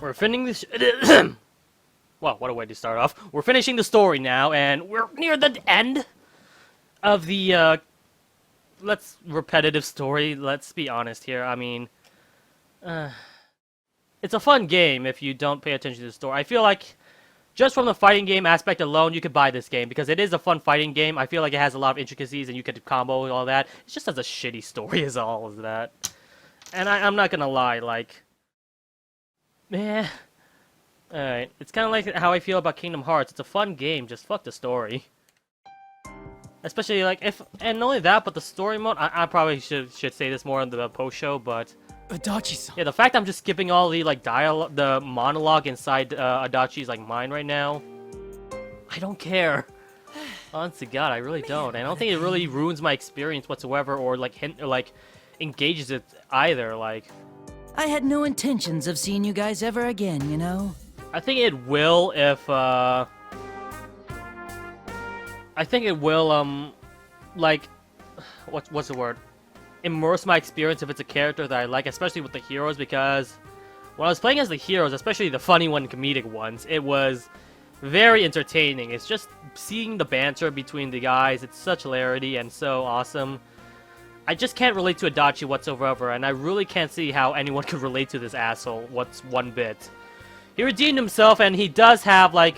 We're finishing this. Well, what a way to start off. We're finishing the story now, and we're near the end of the repetitive story. Let's be honest here. I mean, it's a fun game if you don't pay attention to the story. I feel like just from the fighting game aspect alone, you could buy this game because it is a fun fighting game. I feel like it has a lot of intricacies and you could combo and all that. It just has a shitty story is all of that. And I'm not gonna lie, like, meh. Alright, it's kind of like how I feel about Kingdom Hearts. It's a fun game, just fuck the story. Especially, like, and not only that, but the story mode, I probably should say this more in the post-show, but... Adachi-san. Yeah, the fact I'm just skipping all the, like, dialogue, the monologue inside Adachi's, like, mind right now, I don't care. Honest to God, I really don't. I don't think it really ruins my experience whatsoever, or, like, engages it either, like... I had no intentions of seeing you guys ever again, you know? I think it will if, I think it will, like, what's the word? Immerse my experience if it's a character that I like, especially with the heroes, because when I was playing as the heroes, especially the funny one, comedic ones, it was very entertaining. It's just seeing the banter between the guys, it's such hilarity and so awesome. I just can't relate to Adachi whatsoever, and I really can't see how anyone could relate to this asshole one bit. He redeemed himself, and he does have, like,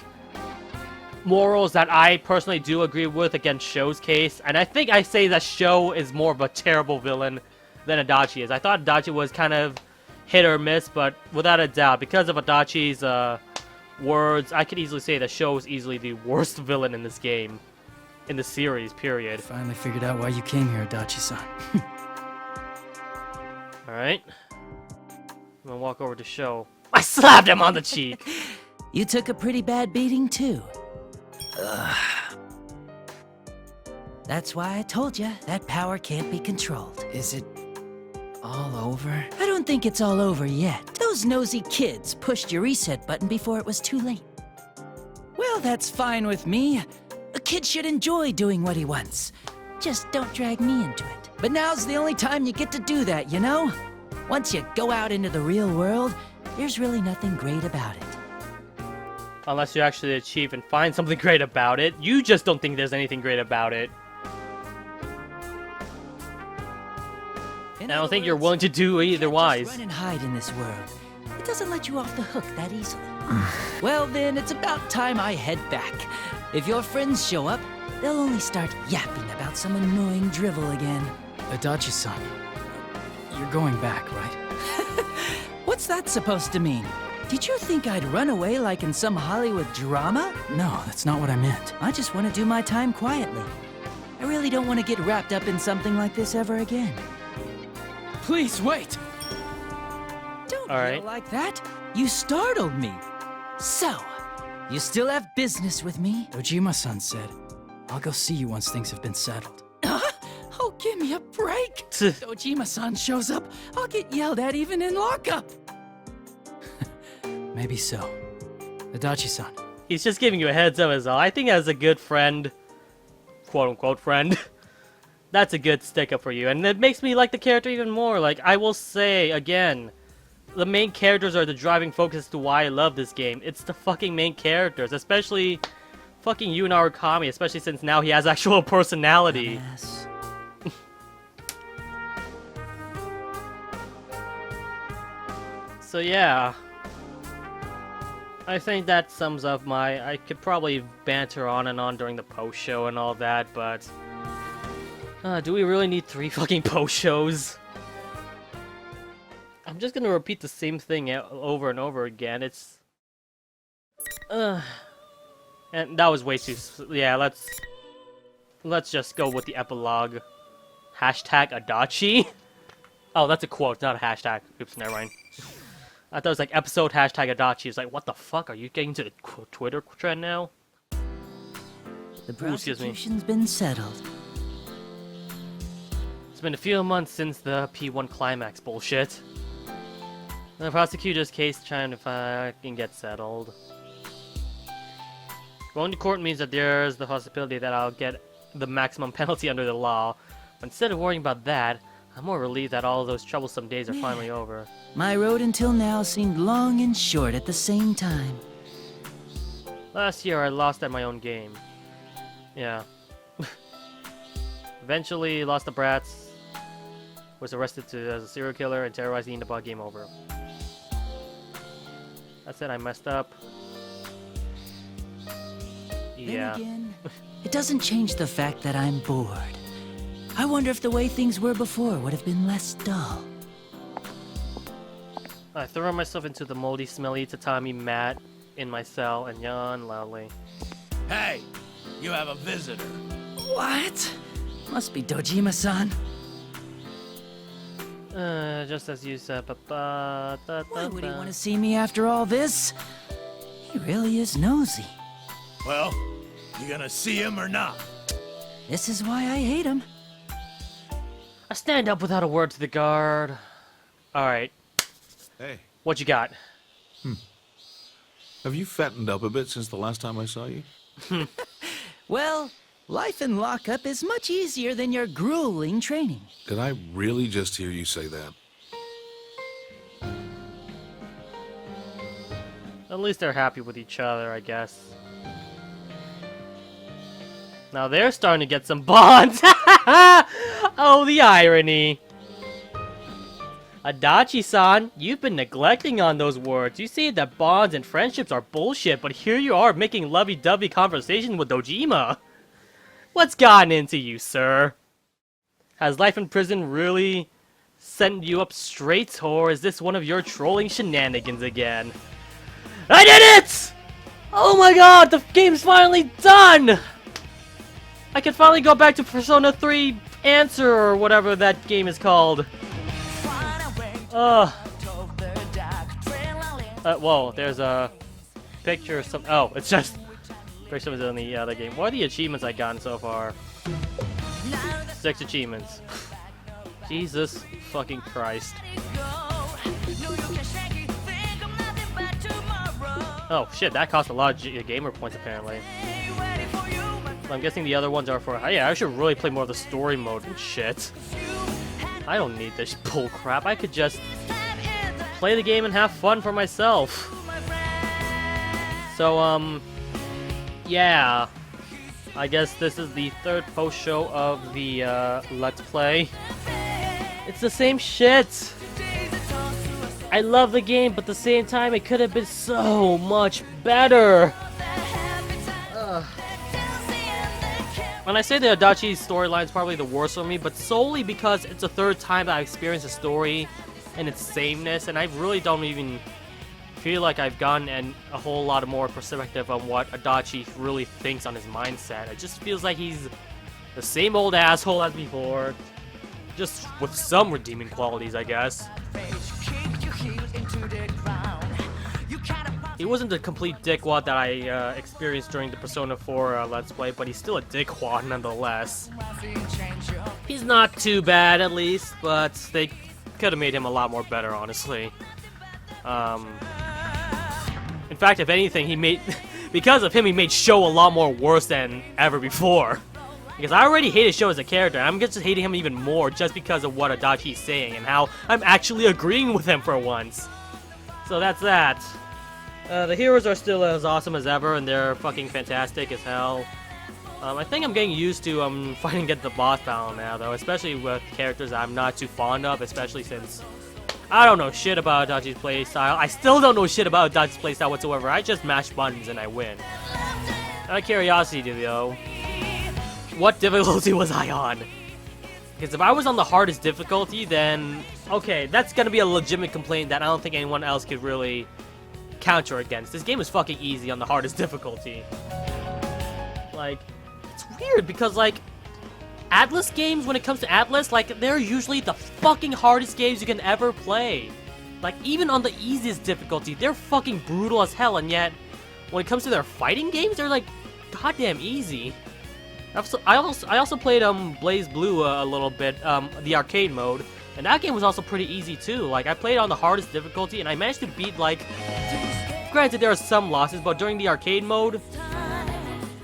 morals that I personally do agree with against Sho's case, and I think I say that Sho is more of a terrible villain than Adachi is. I thought Adachi was kind of hit or miss, but without a doubt, because of Adachi's words, I could easily say that Sho is easily the worst villain in this game. In the series, period. Finally figured out why you came here, Adachi-san. Alright. I'm gonna walk over to Sho. I slapped him on the cheek! You took a pretty bad beating, too. Ugh. That's why I told you that power can't be controlled. Is it all over? I don't think it's all over yet. Those nosy kids pushed your reset button before it was too late. Well, that's fine with me. A kid should enjoy doing what he wants. Just don't drag me into it. But now's the only time you get to do that, you know? Once you go out into the real world, there's really nothing great about it. Unless you actually achieve and find something great about it. You just don't think there's anything great about it. And I don't think you're willing to do either wise. Run and hide in this world. It doesn't let you off the hook that easily. Well then, it's about time I head back. If your friends show up, they'll only start yapping about some annoying drivel again. Adachi-san, you're going back, right? What's that supposed to mean? Did you think I'd run away like in some Hollywood drama? No, that's not what I meant. I just want to do my time quietly. I really don't want to get wrapped up in something like this ever again. Please, wait! Don't All yell like that. You startled me. So, you still have business with me? Dojima-san said, I'll go see you once things have been settled. Oh, give me a break. Dojima-san shows up, I'll get yelled at even in lockup. Maybe so. Adachi-san. He's just giving you a heads up as all. I think as a good friend, quote-unquote friend, that's a good stick-up for you. And it makes me like the character even more. Like, I will say, again, the main characters are the driving focus as to why I love this game. It's the fucking main characters, especially fucking Yu Narukami, especially since now he has actual personality. Yes. So yeah, I think that sums up my... I could probably banter on and on during the post-show and all that, but... do we really need 3 fucking post-shows? I'm just gonna repeat the same thing over and over again. It's... And that was way too... Yeah, let's just go with the epilogue. Hashtag Adachi? Oh, that's a quote, not a hashtag. Oops, never mind. I thought it was like episode hashtag Adachi. It's like, what the fuck? Are you getting to the Twitter trend now? The excuse me. prosecution's been settled. It's been a few months since the P1 climax bullshit. The prosecutor's case trying to fucking get settled. Going to court means that there's the possibility that I'll get the maximum penalty under the law. But instead of worrying about that, I'm more relieved that all of those troublesome days are finally over. My road until now seemed long and short at the same time. Last year I lost at my own game. Yeah. Eventually lost the brats. Was arrested as a serial killer and terrorized the Inaba. Game over. That's it, I messed up. Yeah. Then again, it doesn't change the fact that I'm bored. I wonder if the way things were before would have been less dull. I throw myself into the moldy, smelly tatami mat in my cell and yawn loudly. Hey, you have a visitor. What? Must be Dojima-san. Just as you said, Why would he want to see me after all this? He really is nosy. Well, you gonna see him or not? This is why I hate him. I stand up without a word to the guard. Alright, Hey, what you got? have you fattened up a bit since the last time I saw you? Well, life in lockup is much easier than your grueling training. Did I really just hear you say that? At least they're happy with each other, I guess. Now they're starting to get some bonds! Oh, the irony! Adachi-san, you've been neglecting on those words. You say that bonds and friendships are bullshit, but here you are making lovey-dovey conversation with Dojima. What's gotten into you, sir? Has life in prison really sent you up straight, or is this one of your trolling shenanigans again? I did it! Oh my god, the game's finally done! I can finally go back to Persona 3 Answer, or whatever that game is called. Whoa, there's a picture of some. Oh, it's just pictures in the other game. What are the achievements I've gotten so far? 6 achievements. Jesus fucking Christ. Oh shit, that cost a lot of gamer points apparently. I'm guessing the other ones are for. Yeah, I should really play more of the story mode and shit. I don't need this bull crap. I could just play the game and have fun for myself. So, yeah. I guess this is the 3rd post-show of the, Let's Play. It's the same shit! I love the game, but at the same time, it could have been so much better! When I say the Adachi storyline is probably the worst for me, but solely because it's the 3rd time that I've experienced a story and its sameness, and I really don't even feel like I've gotten a whole lot of more perspective on what Adachi really thinks on his mindset. It just feels like he's the same old asshole as before, just with some redeeming qualities, I guess. He wasn't the complete dickwad that I experienced during the Persona 4 Let's Play, but he's still a dickwad nonetheless. He's not too bad, at least, but they could have made him a lot more better, honestly. In fact, if anything, because of him, he made Sho a lot more worse than ever before. Because I already hated Sho as a character, and I'm just hating him even more just because of what Adachi's saying and how I'm actually agreeing with him for once. So that's that. The heroes are still as awesome as ever, and they're fucking fantastic as hell. I think I'm getting used to fighting at the boss battle now, though, especially with characters I'm not too fond of, especially since I don't know shit about Adachi's playstyle. I still don't know shit about Adachi's playstyle whatsoever. I just mash buttons and I win. Out of curiosity, though, what difficulty was I on? Because if I was on the hardest difficulty, then okay, that's gonna be a legitimate complaint that I don't think anyone else could really counter against. This game is fucking easy on the hardest difficulty. Like, it's weird because, like, Atlas games, when it comes to Atlas, like, they're usually the fucking hardest games you can ever play. Like, even on the easiest difficulty, they're fucking brutal as hell, and yet, when it comes to their fighting games, they're, like, goddamn easy. I also played, Blaze Blue a little bit, the arcade mode, and that game was also pretty easy, too. Like, I played on the hardest difficulty, and I managed to beat, like, granted, there are some losses, but during the arcade mode,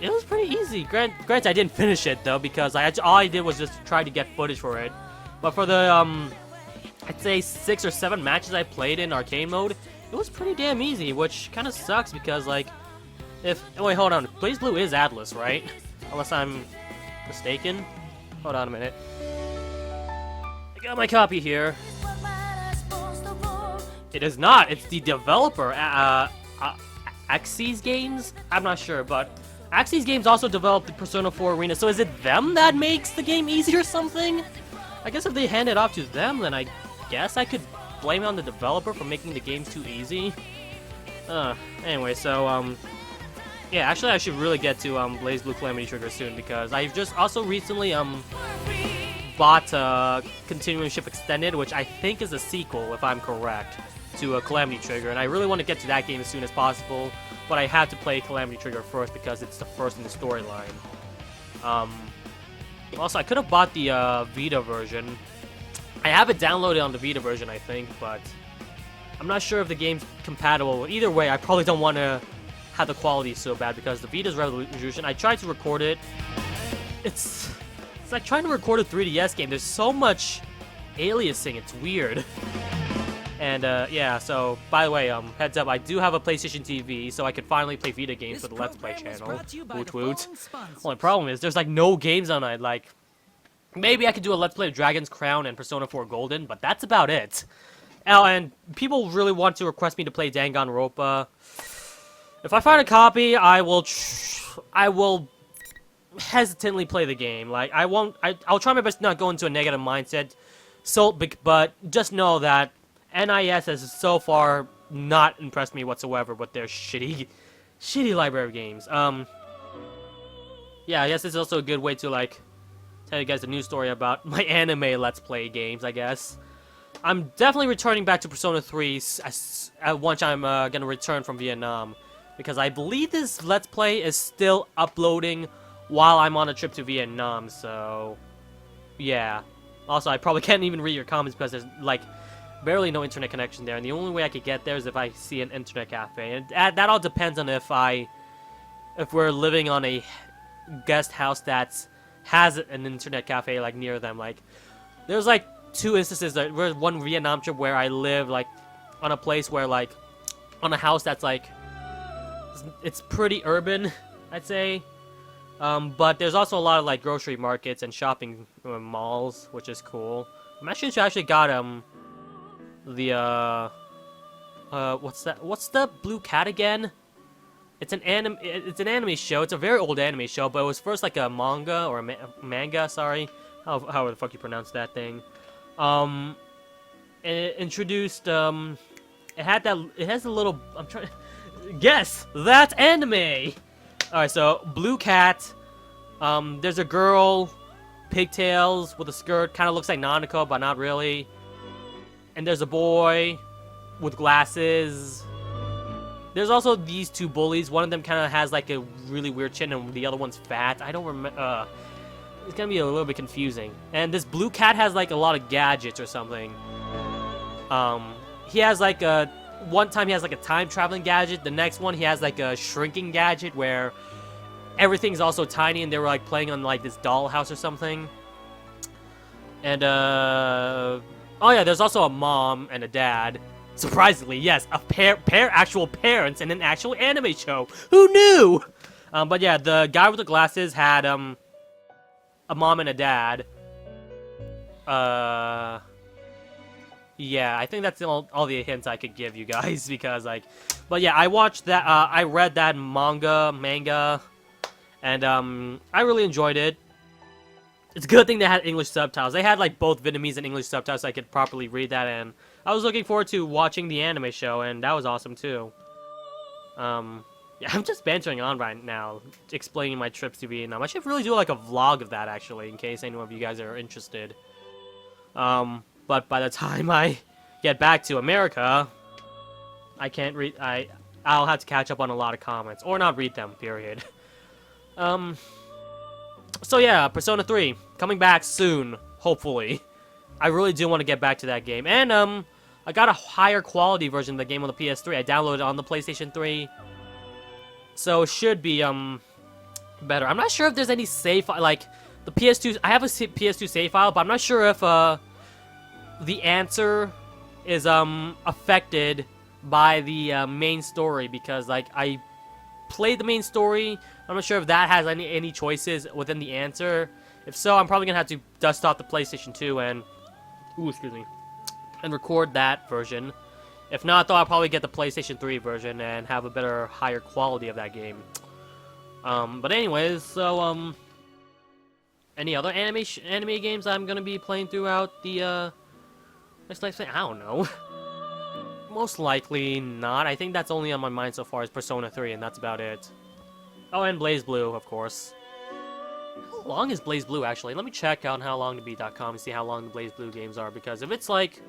it was pretty easy. Granted, I didn't finish it, though, because all I did was just try to get footage for it. But for the I'd say 6 or 7 matches I played in arcade mode, it was pretty damn easy, which kind of sucks because like, wait, hold on, BlazBlue is Atlas, right? Unless I'm mistaken. Hold on a minute. I got my copy here. It is not. It's the developer, Axis Games? I'm not sure, but Axis Games also developed the Persona 4 Arena, so is it them that makes the game easy or something? I guess if they hand it off to them, then I guess I could blame it on the developer for making the games too easy. Anyway, so, yeah, actually I should really get to, BlazBlue Calamity Trigger soon, because I've just also recently, bought, Continuing Ship Extended, which I think is a sequel, if I'm correct, to Calamity Trigger, and I really want to get to that game as soon as possible, but I have to play Calamity Trigger first because it's the first in the storyline. Also, I could have bought the Vita version. I have it downloaded on the Vita version, I think, but I'm not sure if the game's compatible. Either way, I probably don't want to have the quality so bad because the Vita's resolution, I tried to record it. It's like trying to record a 3DS game. There's so much aliasing, it's weird. And, yeah, so, by the way, heads up, I do have a PlayStation TV, so I can finally play Vita games for the Let's Play channel. Woot woot. Only problem is, there's, like, no games on it, like, maybe I could do a Let's Play of Dragon's Crown and Persona 4 Golden, but that's about it. Oh, and people really want to request me to play Danganronpa. If I find a copy, I will hesitantly play the game. Like, I'll try my best to not go into a negative mindset, but just know that NIS has so far not impressed me whatsoever with their shitty library of games. Yeah, I guess this is also a good way to, like, tell you guys a news story about my anime Let's Play games, I guess. I'm definitely returning back to Persona 3 once I'm gonna return from Vietnam, because I believe this Let's Play is still uploading while I'm on a trip to Vietnam, so yeah. Also, I probably can't even read your comments because there's, like, barely no internet connection there, and the only way I could get there is if I see an internet cafe, and that all depends on if we're living on a guest house that has an internet cafe, like, near them. Like, there's, like, 2 instances. There's one Vietnam trip where I live, like, on a place where, like, on a house that's, like, it's pretty urban, I'd say. But there's also a lot of, like, grocery markets and shopping malls, which is cool. I'm actually got, what's that? What's the blue cat again? It's an anime show. It's a very old anime show, but it was first like a manga or a manga. Sorry, how the fuck you pronounce that thing? It introduced it has a little. I'm trying to guess that anime. All right, so blue cat. There's a girl, pigtails with a skirt, kind of looks like Nanako, but not really. And there's a boy with glasses. There's also these 2 bullies. One of them kind of has like a really weird chin, and the other one's fat. I don't remember. It's gonna be a little bit confusing. And this blue cat has like a lot of gadgets or something. He has like one time he has like a time traveling gadget. The next one he has like a shrinking gadget where everything's also tiny, and they were like playing on like this dollhouse or something. And oh yeah, there's also a mom and a dad. Surprisingly, yes, a pair actual parents in an actual anime show. Who knew? But yeah, the guy with the glasses had a mom and a dad. Yeah, I think that's all the hints I could give you guys because like, but yeah, I watched that. I read that manga, and I really enjoyed it. It's a good thing they had English subtitles. They had like both Vietnamese and English subtitles so I could properly read that, and I was looking forward to watching the anime show, and that was awesome too. Yeah, I'm just bantering on right now, explaining my trips to Vietnam. I should really do like a vlog of that actually, in case any of you guys are interested. But by the time I get back to America, I can't read. I'll have to catch up on a lot of comments, or not read them. Period. So yeah, Persona 3 coming back soon, hopefully. I really do want to get back to that game, and I got a higher quality version of the game on the PS3. I downloaded it on the PlayStation 3, so it should be better. I'm not sure if there's any save like the PS2. I have a PS2 save file, but I'm not sure if the answer is affected by the main story, because like I played the main story. I'm not sure if that has any choices within the answer. If so, I'm probably gonna have to dust off the PlayStation 2 and and record that version. If not, though, I'll probably get the PlayStation 3 version and have a better, higher quality of that game. But anyways, so any other anime games I'm gonna be playing throughout the next life? I don't know. Most likely not. I think that's only on my mind so far is Persona 3, and that's about it. Oh, and Blaze Blue, of course. How long is Blaze Blue, actually? Let me check on howlongtobeat.com and see how long the Blaze Blue games are, because if it's like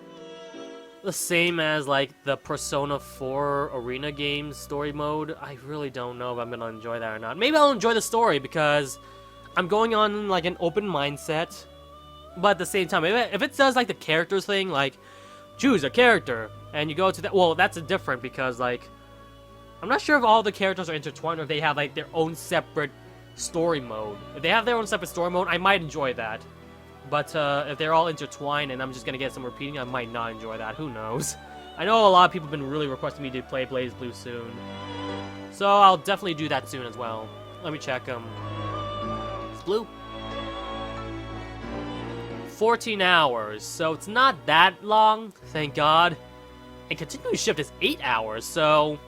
the same as like the Persona 4 Arena games story mode, I really don't know if I'm gonna enjoy that or not. Maybe I'll enjoy the story because I'm going on like an open mindset, but at the same time, if it does like the characters thing, like choose a character and you go to that, well, that's a different, because like I'm not sure if all the characters are intertwined or if they have like their own separate story mode. If they have their own separate story mode, I might enjoy that. But if they're all intertwined and I'm just gonna get some repeating, I might not enjoy that. Who knows? I know a lot of people have been really requesting me to play Blaze Blue soon, so I'll definitely do that soon as well. Let me check. It's Blue. 14 hours, so it's not that long, thank God. And continuous shift is 8 hours, so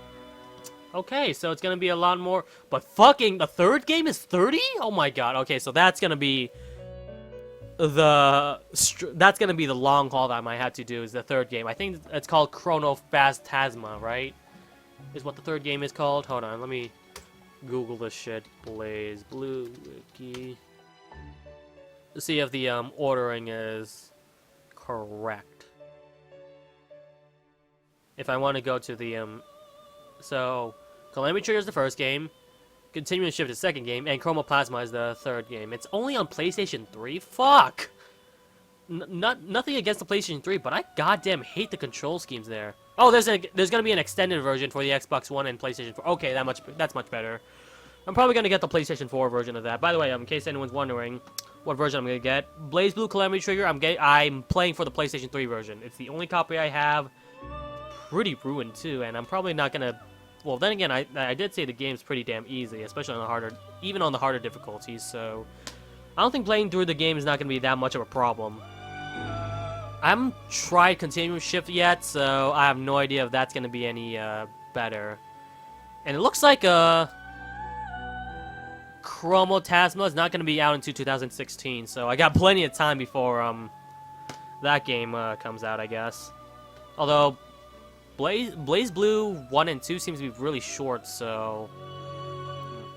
okay, so it's gonna be a lot more. But fucking the third game is 30? Oh my God. Okay, so that's gonna be the long haul that I might have to do, is the third game. I think it's called Chrono Phantasma, right? Is what the third game is called. Hold on, let me Google this shit. Blaze Blue Wiki. To see if the ordering is correct. If I want to go to the so Calamity Trigger is the first game, Continuous Shift is the second game, and Chromoplasma is the third game. It's only on PlayStation 3? Fuck! Nothing against the PlayStation 3, but I goddamn hate the control schemes there. Oh, there's gonna be an extended version for the Xbox One and PlayStation 4. Okay, that's much better. I'm probably gonna get the PlayStation 4 version of that. By the way, in case anyone's wondering what version I'm gonna get, Blaze Blue Calamity Trigger, I'm playing for the PlayStation 3 version. It's the only copy I have. Pretty ruined too, and I'm probably not gonna. Well, then again, I did say the game's pretty damn easy, especially on the harder, even on the harder difficulties. So I don't think playing through the game is not gonna be that much of a problem. I haven't tried Continuous Shift yet, so I have no idea if that's gonna be any better. And it looks like Chromotasma is not gonna be out until 2016, so I got plenty of time before that game comes out, I guess. Although Blaze Blue 1 and 2 seems to be really short, so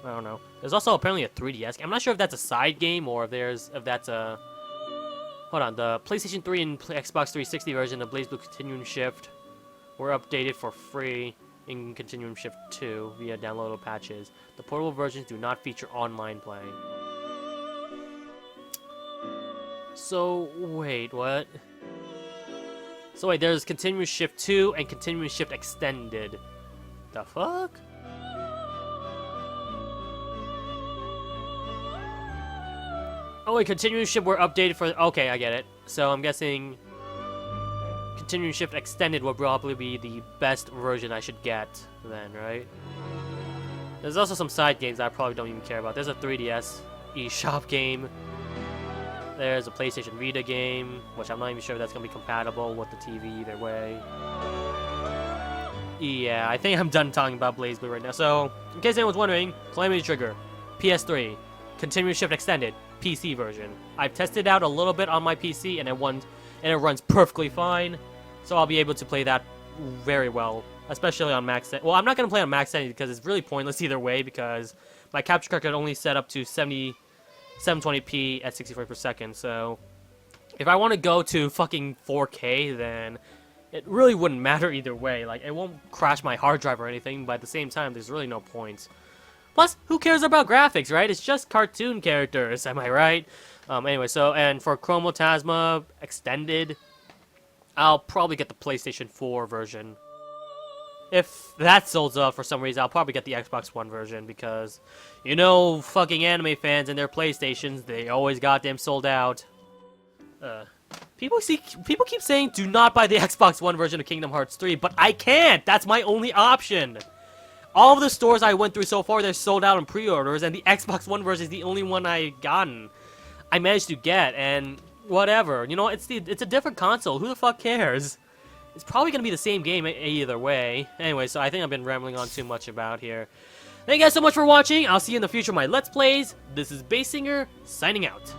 I don't know. There's also apparently a 3DS game. I'm not sure if that's a side game or if that's a. Hold on, the PlayStation 3 and Xbox 360 version of Blaze Blue Continuum Shift were updated for free in Continuum Shift 2 via downloadable patches. The portable versions do not feature online play. So wait, what? So wait, there's Continuous Shift 2 and Continuous Shift Extended. The fuck? Oh wait, Continuous Shift were updated for... Okay, I get it. So I'm guessing Continuous Shift Extended will probably be the best version I should get then, right? There's also some side games that I probably don't even care about. There's a 3DS eShop game. There's a PlayStation Vita game, which I'm not even sure if that's going to be compatible with the TV either way. Yeah, I think I'm done talking about Blaze Blue right now. So, in case anyone's wondering, Calamity Trigger, PS3, Continuous Shift Extended, PC version. I've tested out a little bit on my PC, and it runs perfectly fine. So I'll be able to play that very well, especially on max setting. Well, I'm not going to play on max setting because it's really pointless either way, because my capture card can only set up to 720p at 60 frames per second, so if I want to go to fucking 4K, then it really wouldn't matter either way. Like, it won't crash my hard drive or anything, but at the same time, there's really no point. Plus, who cares about graphics, right? It's just cartoon characters, am I right? Anyway, so, and for Chromotasma Extended, I'll probably get the PlayStation 4 version. If that sells out for some reason, I'll probably get the Xbox One version, because, you know, fucking anime fans and their PlayStations, they always goddamn sold out. People keep saying do not buy the Xbox One version of Kingdom Hearts 3, but I can't. That's my only option. All of the stores I went through so far, they're sold out on pre-orders, and the Xbox One version is the only one I managed to get, and whatever. You know, it's a different console. Who the fuck cares? It's probably gonna be the same game either way. Anyway, so I think I've been rambling on too much about here. Thank you guys so much for watching. I'll see you in the future of my Let's Plays. This is Bassinger, signing out.